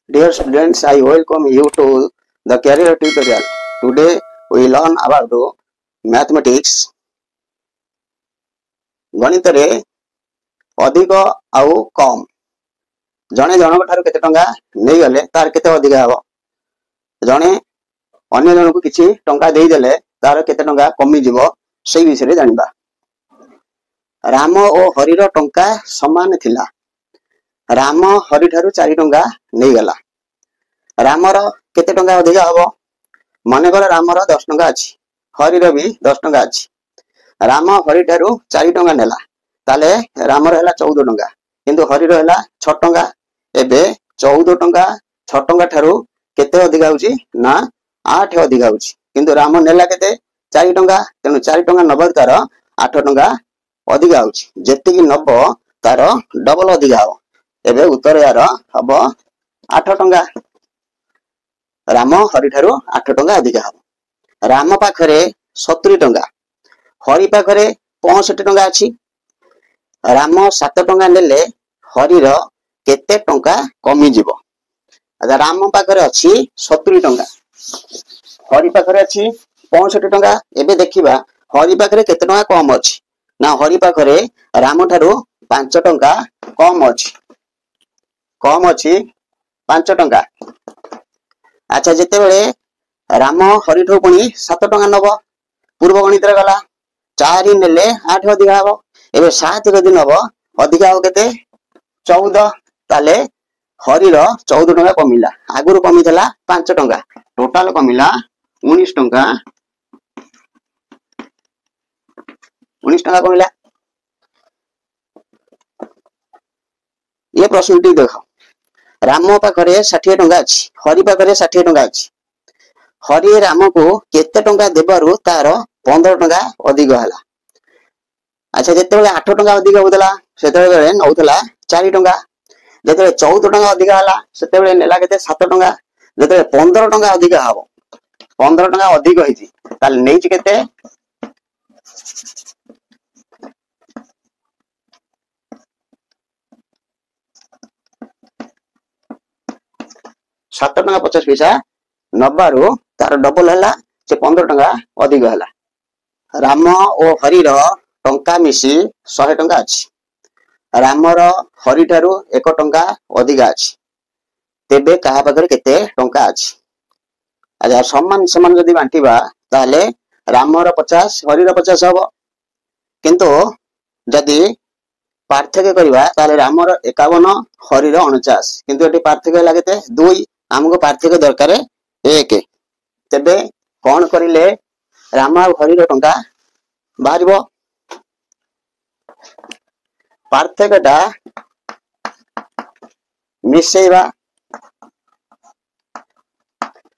Dear students, I welcome you to the career tutorial. Today we learn about mathematics. गणित रे अधिक आउ कम जने जनक ठारू केते टंका नै गले तार केते अधिक हबो जने अन्य जन को किछि टंका देई देले तार केते टंका कमी जिवो सेही विषय रे जानिबा। राम ओ हरि रो टंका समान थिला। राम हरि ठारू 4 टंका नै गला। रामर केते टंका अधिक हबो माने कर रामर 10 टंका अछि हरि रो भी 10 टंका अछि। राम हरि ठारू 4 टंका नेला ताले रामर हैला 14 टंका किंतु हरि रो हैला 6 टंका। एबे 14 टंका 6 टंका ठारू केते अधिक होउची ना 8 अधिक होउची किंतु राम नेला केते 4 टंका तेनु 4 टंका नबर तार 8 टंका अधिक होउची जेति कि नब तार डबल अधिक हो। एबे उत्तर यार हबो 8 टंका। राम हरि ठारू 8 टंका अधिक हो। राम पाखरे 70 टंका हरि पाखरे 65 टंका अछि। राम 7 टंका नेले हरि रो केते टंका कमी जिवो। अच्छा राम पाखरे अछि 70 टंका हरि पाखरे अछि 65 टंका। एबे देखिबा हरि पाखरे केते टंका कम अछि ना हरि पाखरे राम ठारू 5 टंका कम अछि 5 टंका। अच्छा जेते बेले राम हरि ठो पुनी 7 टंका नबो पूर्व गणित रे गला 4 नेले 8 अधिक हबो। एबे 7 जदि नबो अधिक हो केते 14 ताले हरि रो 14 टंका कमिला आगुर कमितला 5 टंका टोटल कमिला 19 टंका 19 टंका कमिला। ये प्रश्नटी देखो राम पाखरे 60 टंका अछि हरि पाखरे 60 टंका अछि। हरि राम को केते टंका देबारु तार 15 टंका अधिक हला। अच्छा जेते बेले 8 टंका अधिक होतला सेते बेले नउतला 4 टंका जेते 14 टंका अधिक हला सेते बेले नेला केते 7 टंका जेते 15 टंका अधिक हबो 15 टंका अधिक होईची ताल नेइची केते 7 टंका 50 पैसा नबारु तार डबल हला से 15 टंका अधिक हला। राम ओ हरि रो टंका मिसी 100 टंका अछि। रामर हरि ठारू 1 टंका अधिक अछि तेबे कहा पाखरे केते टंका अछि। अच्छा समान समान जदि बांटीबा ताले रामर 50 हरि रो 50 हबो किंतु जदि पार्थक्य करिबा ताले रामर 51 हरि रो 49 किंतु एटी पार्थक्य लागेते 2 हमको पार्थक्य दरकार 1 तेबे कोन करिले राम आ हरि रो टंका बाहरिबो। पार्थक्यटा मिसेइबा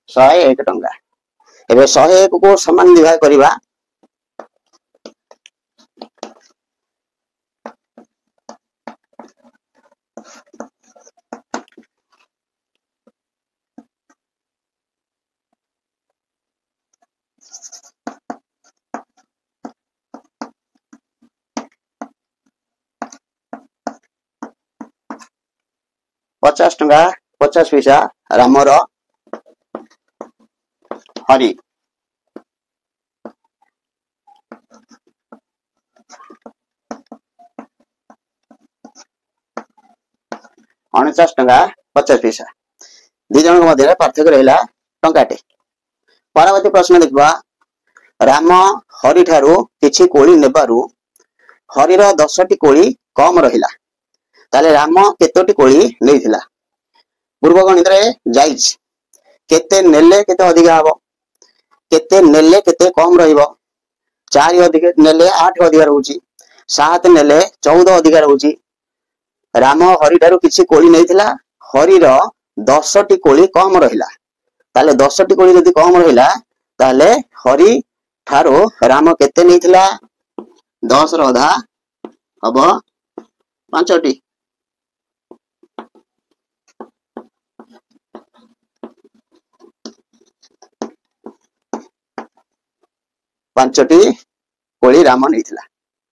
101 टंका एबे 101 को समान विभाग करिबा 50 टंका 50 पैसा रामर हरि 49 टंका 50 पैसा दि जन मध्य पार्थक्य रहला टंकाटे। परवर्ती प्रश्न देखबा राम हरि ठारू किछि कोली नेबारु हरि रो 10 टी कोली कम रहिला ताले राम केतोटी कोली लेइथिला पूर्व गणित रे जाइछ केते नेले केते अधिक हबो केते नेले केते कम रहिबो 4 अधिक नेले 8 अधिक रहउची 7 नेले 14 अधिक रहउची। राम हरि ठारू किछि कोली नेइथिला हरि रो 10 टी कोली कम रहिला ताले 10 टी कोली जदि कम रहिला ताले हरि ठारू राम केते नेइथिला 10 रो आधा हबो 5 टी। पांचटी कोली राम नेइथिला